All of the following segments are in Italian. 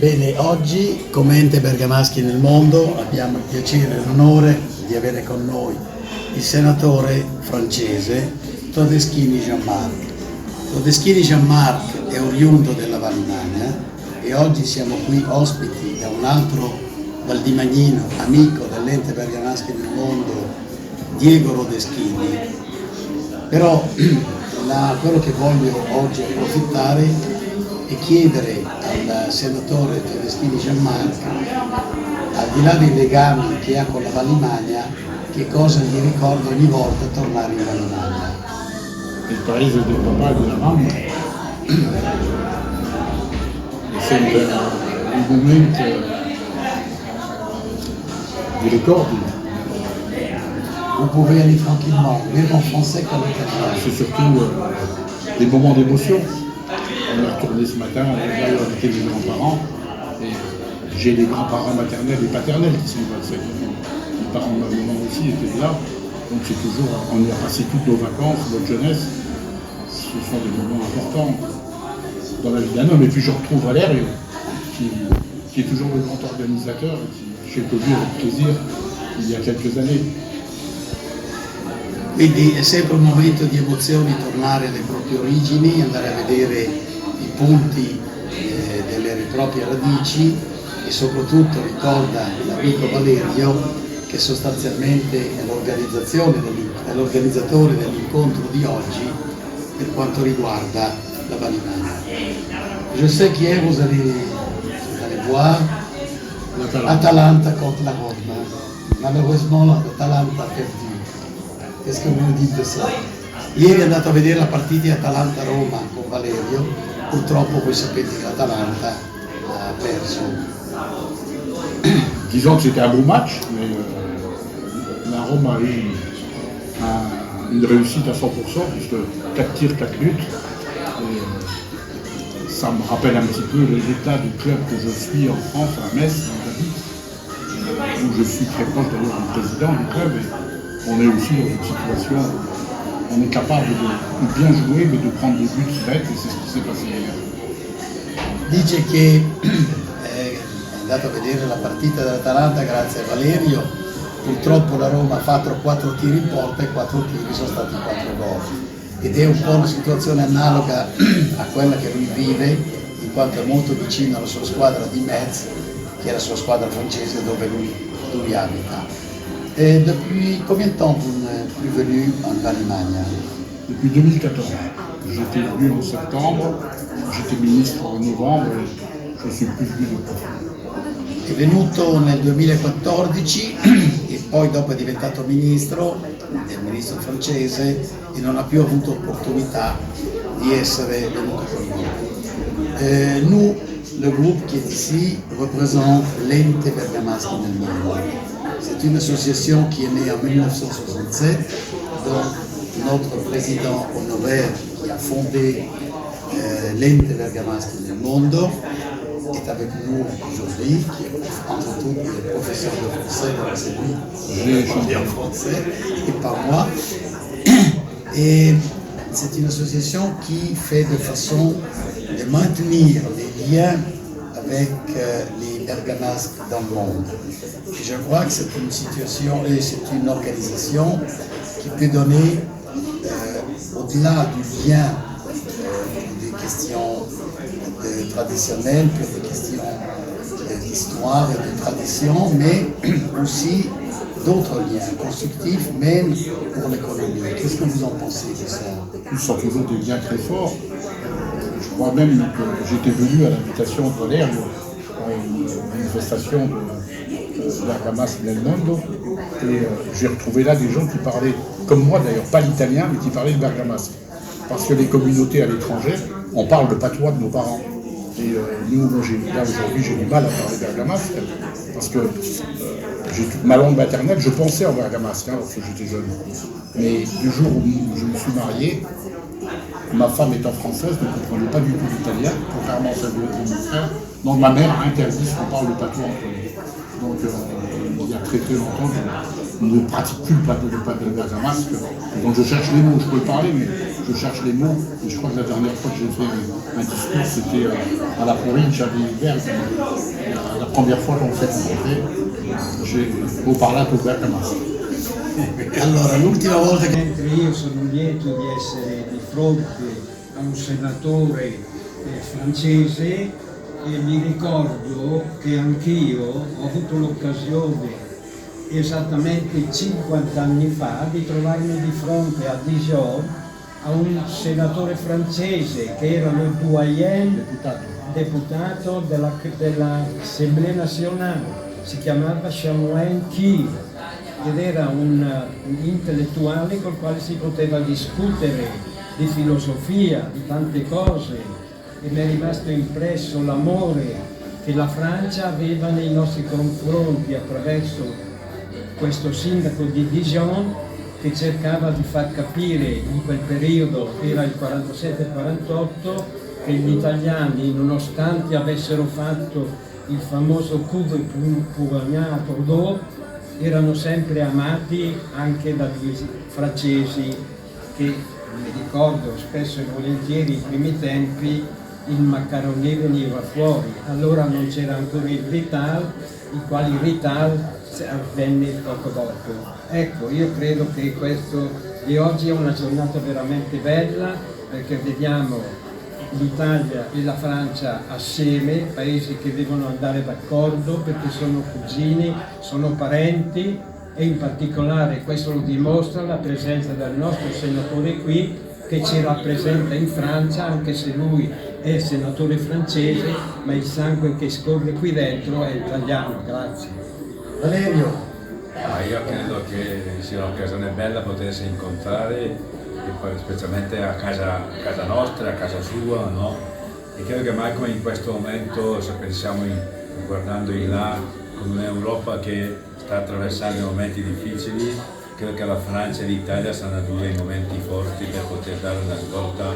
Bene, oggi come ente bergamaschi nel mondo abbiamo il piacere e l'onore di avere con noi il senatore francese Todeschini Jean-Marc. Todeschini Jean-Marc è oriundo della Val di Magna e oggi siamo qui ospiti da un altro valdimagnino, amico dell'ente bergamaschi nel mondo, Diego Rodeschini. Però quello che voglio oggi approfittare e chiedere al senatore Todeschini Jean-Marc, al di là dei legami che ha con la Val di Magna, che cosa gli ricorda ogni volta tornare in Val di Magna. Il paese del papà e della mamma è sempre un momento di ricordi. Vous pouvez aller tranquillement, même en français comme en italien. C'est surtout des moments d'émotion. On est retourné ce matin, là on était les grands-parents, et j'ai les grands-parents maternels et paternels qui sont passés. Les parents de ma maman aussi étaient là, donc c'est toujours, on y a passé toutes nos vacances, notre jeunesse. Ce sont des moments importants dans la vie d'un homme. Et puis je retrouve Valerio, qui est toujours le grand organisateur, et qui j'ai connu avec plaisir il y a quelques années. Quindi è sempre un momento di emozioni tornare alle proprie origini, andare a vedere i punti delle proprie radici e soprattutto ricorda l'amico Valerio che sostanzialmente è l'organizzatore dell'incontro di oggi per quanto riguarda la Val di Magna. Je sais qu'hier vous allez voir Atalanta contre la Roma. Malheureusement l'Atalanta ha perdu. Qu'est-ce que vous me dites de ça? Ieri è andato a vedere la partita di Atalanta-Roma con Valerio, purtroppo voi sapete che l'Atalanta ha perso. Disons que c'était un beau match, mais la Rome a eu une réussite à 100%, puisque 4 tirs, 4 buts. Et, ça me rappelle un petit peu l'état du club que je suis en France, à Metz, où j'habite, où je suis très proche d'ailleurs du président du club. Et on est aussi dans une situation où on est capable de bien jouer, mais de prendre des buts bêtes, et c'est ce qui s'est passé hier. Dice che è andato a vedere la partita dell'Atalanta grazie a Valerio, purtroppo la Roma ha fatto 4 tiri in porta e 4 tiri sono stati 4 gol. Ed è un po' una situazione analoga a quella che lui vive, in quanto è molto vicino alla sua squadra di Metz, che è la sua squadra francese dove lui abita. Et depuis combien de temps vous n'êtes plus venu en Val di Magna? Depuis 2014. J'étais venu en septembre, j'étais ministre en novembre et je suis plus venu depuis. È venuto nel 2014 e poi dopo è diventato ministro, è il ministro francese e non ha più avuto opportunità di essere venuto con noi. Nous, le groupe qui est ici, représente l'ente bergamaschi nel mondo. C'est une association qui est née en 1967, dont notre président honoraire qui a fondé l'ente bergamaschi nel mondo est avec nous aujourd'hui, qui est entre autres le professeur de français, donc c'est lui qui va parler en français et pas moi. Et c'est une association qui fait de façon de maintenir les liens avec les bergamasques dans le monde. Et je crois que c'est une situation et c'est une organisation qui peut donner, au-delà du lien des questions traditionnelles, des questions d'histoire et de tradition, mais aussi d'autres liens constructifs, même pour l'économie. Qu'est-ce que vous en pensez de ça? Ils sont toujours des liens très forts. Je crois même que j'étais venu à l'invitation de Valerio à une manifestation de Bergamaschi nel mondo et j'ai retrouvé là des gens qui parlaient, comme moi d'ailleurs, pas l'italien, mais qui parlaient de Bergamaschi. Parce que les communautés à l'étranger, on parle le patois de nos parents. Et nous, là aujourd'hui, j'ai du mal à parler bergamasque parce que j'ai toute ma langue maternelle, je pensais en bergamasque lorsque j'étais jeune. Mais du jour où je me suis marié, ma femme étant française ne comprenait pas du tout l'italien, contrairement à celle de mon frère. Donc ma mère a interdit qu'on parle le patois entre nous. Donc il y a très très longtemps, je ne pratique plus le bergamasque. Donc je cherche les mots, je peux le parler, mais je je cherche les mots, et je crois que la dernière fois que j'ai fait un discours, c'était à la provincia di Bergamo. La première fois qu'on s'est rencontrés, ho parlato bergamasco. Allora, l'ultima volta che... Mentre io sono lieto di essere di fronte a un senatore francese e mi ricordo che anch'io ho avuto l'occasione esattamente 50 anni fa di trovarmi di fronte a Dijon a un senatore francese che era il doyen deputato dell'Assemblea Nazionale, si chiamava Chamoun Kir ed era un intellettuale col quale si poteva discutere di filosofia, di tante cose, e mi è rimasto impresso l'amore che la Francia aveva nei nostri confronti attraverso questo sindaco di Dijon che cercava di far capire in quel periodo, era il 47-48, che gli italiani, nonostante avessero fatto il famoso coup de poignard d'eau, erano sempre amati anche dagli francesi che, mi ricordo spesso e volentieri, in primi tempi il macaroni veniva fuori, allora non c'era ancora il Rital, il quale il Rital avvenne poco dopo. Ecco, io credo che questo di oggi è una giornata veramente bella perché vediamo l'Italia e la Francia assieme, paesi che devono andare d'accordo perché sono cugini, sono parenti, e in particolare questo lo dimostra la presenza del nostro senatore qui che ci rappresenta in Francia, anche se lui è senatore francese, ma il sangue che scorre qui dentro è italiano. Grazie. Valerio. Io credo che sia un'occasione bella potersi incontrare, e poi specialmente a casa nostra, a casa sua, no? E credo che mai come in questo momento, se pensiamo guardando in là, con un'Europa che sta attraversando momenti difficili, credo che la Francia e l'Italia saranno due momenti forti per poter dare una svolta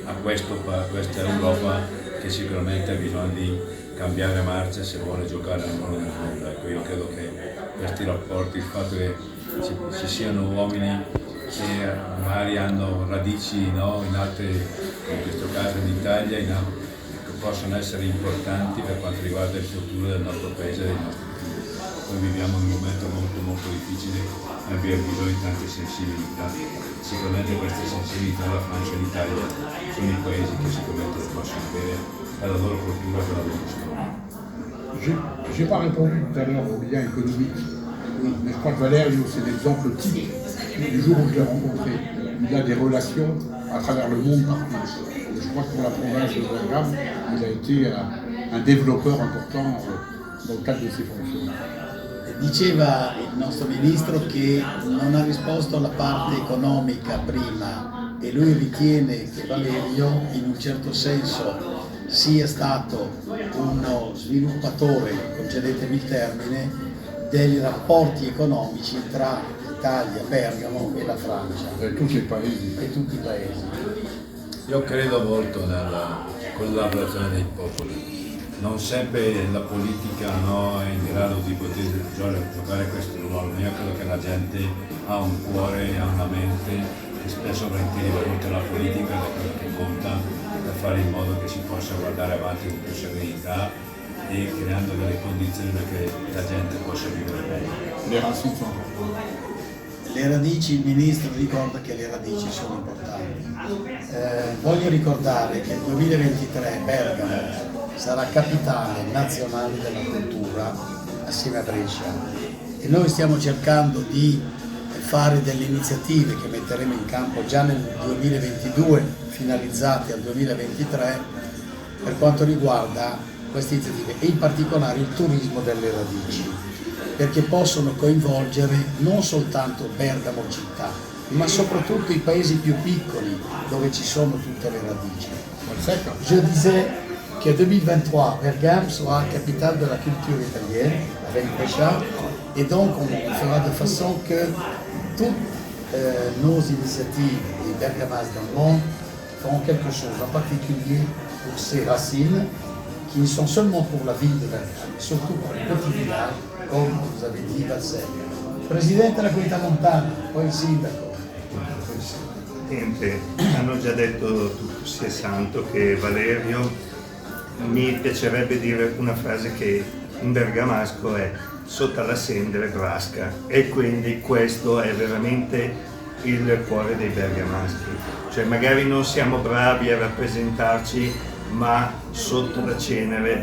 a questa Europa che sicuramente ha bisogno di cambiare marcia se vuole giocare al mondo nel mondo. Ecco, io credo che questi rapporti, il fatto che ci siano uomini che magari hanno radici, no, in altre, in questo caso in Italia, che possono essere importanti per quanto riguarda il futuro del nostro paese e dei nostri figli. Noi viviamo in un momento molto difficile e abbiamo bisogno di tante sensibilità. Sicuramente queste sensibilità la Francia e l'Italia sono i paesi che sicuramente possono avere per la loro cultura e per la loro storia. J'ai pas répondu tout à l'heure au lien économique, mais je crois que Valerio, c'est l'exemple type du jour où je l'ai rencontré. Il a des relations à travers le monde partout. Je crois que pour la province de Bergame, il a été un développeur important dans le cadre de ses fonctions. Diceva il nostro ministro che non ha risposto alla parte economica prima e lui ritiene che Valerio in un certo senso sia stato uno sviluppatore, concedetemi il termine, dei rapporti economici tra l'Italia, Bergamo e la Francia E tutti i paesi. e tutti i paesi. Io credo molto nella collaborazione dei popoli. Non sempre la politica, no, è in grado di poter giocare questo ruolo, ma io credo che la gente ha un cuore, ha una mente che spesso volentieri va contro la politica, è quello che conta per fare in modo che si possa guardare avanti con più serenità e creando delle condizioni perché la gente possa vivere meglio. Le radici, il ministro ricorda che le radici sono importanti. Voglio ricordare che il 2023 Bergamo sarà capitale nazionale della cultura assieme a Brescia e noi stiamo cercando di fare delle iniziative che metteremo in campo già nel 2022, finalizzate al 2023, per quanto riguarda queste iniziative e in particolare il turismo delle radici, perché possono coinvolgere non soltanto Bergamo città, ma soprattutto i paesi più piccoli dove ci sono tutte le radici. Je disais que 2023, Bergame sera capitale de la culture italienne avec Brescia, et donc on fera de façon que toutes nos initiatives et bergamasques dans le monde feront quelque chose, en particulier pour ces racines qui ne sont seulement pour la ville de Bergame, mais surtout pour les petits villages, comme vous avez dit, Valsegna. Presidente della Comunità Montana, poi il sindaco. Niente, hanno già detto tutto sia santo che Valerio. Mi piacerebbe dire una frase che in bergamasco è sotto la sendere brasca, e quindi questo è veramente il cuore dei bergamaschi. Cioè magari non siamo bravi a rappresentarci, ma sotto la cenere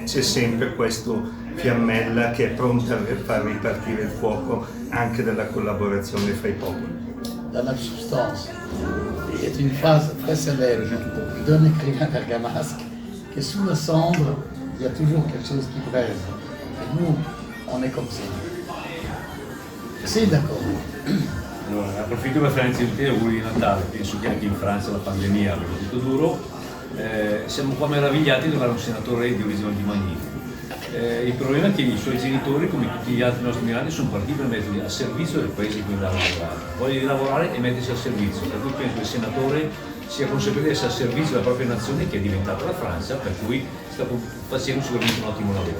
c'è sempre questa fiammella che è pronta a far ripartire il fuoco anche della collaborazione fra i popoli. Dans la substance. C'est une phrase très célèbre d'un écrivain bergamasque que sous la cendre, il y a toujours quelque chose qui braise. Et nous, on est comme ça. Sì, d'accordo. Allora, approfitto per fare innanzitutto gli auguri di Natale. Penso che anche in Francia la pandemia abbia tutto duro. Siamo un po' meravigliati di avere un senatore di origine di Magnifico. Il problema è che i suoi genitori, come tutti gli altri nostri migranti, sono partiti per metterli al servizio del paese in cui andavano a lavorare. Vogliono lavorare e mettersi al servizio, per cui penso che il senatore sia consapevole di essere al servizio della propria nazione, che è diventata la Francia, per cui sta facendo sicuramente un ottimo lavoro.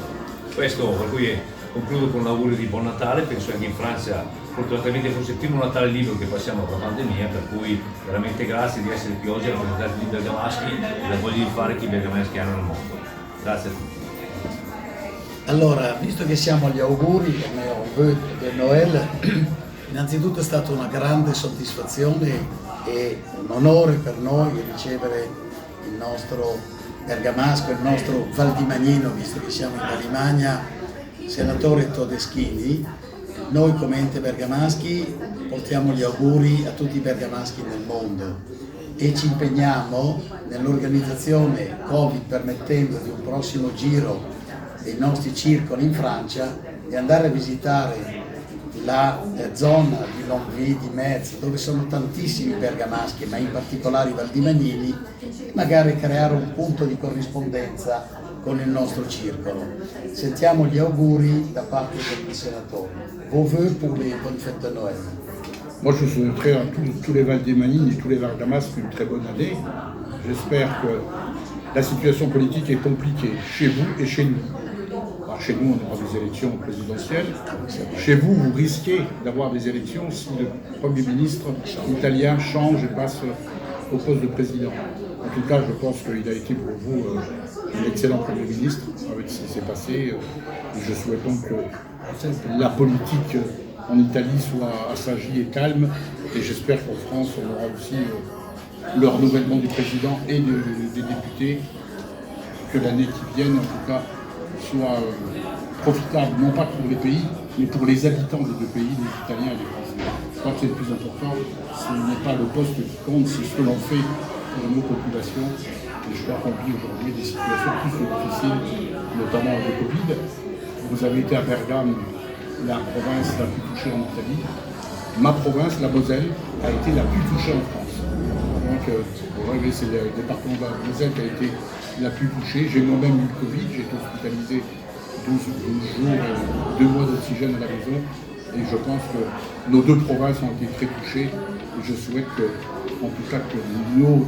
Questo, per cui concludo con un augurio di buon Natale. Penso che anche in Francia fortunatamente fosse il primo Natale libero che passiamo con la pandemia, per cui veramente grazie di essere qui oggi a rappresentare tutti i bergamaschi e la voglia di fare che i bergamaschi hanno nel mondo. Grazie a tutti. Allora, visto che siamo agli auguri del Noel, innanzitutto è stata una grande soddisfazione e un onore per noi ricevere il nostro bergamasco, il nostro valdimagnino, visto che siamo in Valimagna, senatore Todeschini. Noi come ente bergamaschi portiamo gli auguri a tutti i bergamaschi nel mondo e ci impegniamo nell'organizzazione, Covid permettendo, di un prossimo giro dei nostri circoli in Francia, di andare a visitare la zona di Longwy, di Metz, dove sono tantissimi bergamaschi, ma in particolare i valdimagnini, e magari creare un punto di corrispondenza con il nostro circolo. Sentiamo gli auguri da parte del senatore. Vos vœux pour les bonnes fêtes de Noël. Moi, je souhaiterais à tous les Valdemanines et tous les Vardamasques une très bonne année. J'espère que la situation politique est compliquée chez vous et chez nous. Alors, chez nous, on aura des élections présidentielles. Chez vous, vous risquez d'avoir des élections si le Premier ministre italien change et passe au poste de président. En tout cas, je pense qu'il a été pour vous un excellent Premier ministre avec ce qui s'est passé. Et je souhaite donc que la politique en Italie soit assagie et calme. Et j'espère qu'en France, on aura aussi le renouvellement du président et des députés. Que l'année qui vienne, en tout cas, soit profitable, non pas pour les pays, mais pour les habitants des deux pays, les Italiens et les Français. Je crois que c'est le plus important. Ce n'est pas le poste qui compte, c'est ce que l'on fait pour nos populations. Et je crois qu'on vit aujourd'hui des situations plus que difficiles, notamment avec le Covid. Vous avez été à Bergame, la province la plus touchée en Italie. Ma province, la Moselle, a été la plus touchée en France. Donc, c'est le département de la Moselle qui a été la plus touchée. J'ai moi-même eu le Covid, j'ai été hospitalisé 12 jours, 2 mois d'oxygène à la maison. Et je pense que nos deux provinces ont été très touchées. Et je souhaite que, en tout cas, que nos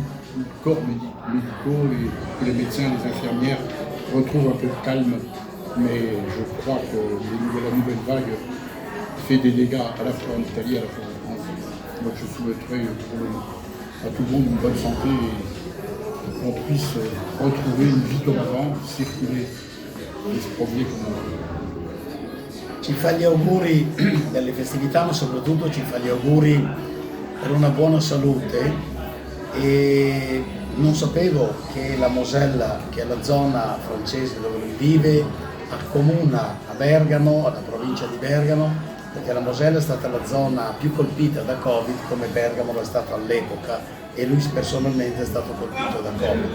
corps médicaux, que les médecins, les infirmières retrouvent un peu de calme. Mais je crois que la nouvelle vague fait des dégâts à la fois en Italie et à la fois en France. Donc je souhaiterais à tout le monde une bonne santé et qu'on puisse retrouver une vie comme avant, circuler e si proviene come... Ci fa gli auguri delle festività, ma soprattutto ci fa gli auguri per una buona salute, e non sapevo che la Mosella, che è la zona francese dove lui vive, accomuna a Bergamo, alla provincia di Bergamo, perché la Mosella è stata la zona più colpita da Covid, come Bergamo lo è stato all'epoca, e lui personalmente è stato colpito da Covid.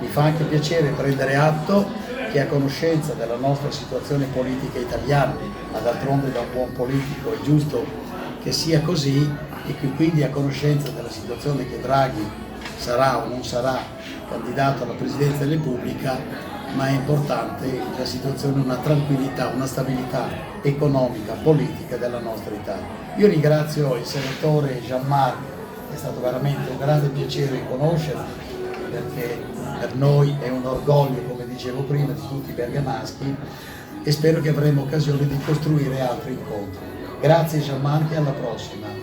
Mi fa anche piacere prendere atto che è a conoscenza della nostra situazione politica italiana, ma d'altronde da un buon politico è giusto che sia così, e che quindi è a conoscenza della situazione che Draghi sarà o non sarà candidato alla Presidenza della Repubblica, ma è importante la situazione, una tranquillità, una stabilità economica, politica della nostra Italia. Io ringrazio il senatore Jean-Marc, è stato veramente un grande piacere conoscerlo, perché per noi è un orgoglio, come dicevo prima, di tutti i bergamaschi, e spero che avremo occasione di costruire altri incontri. Grazie Jean-Marc e alla prossima.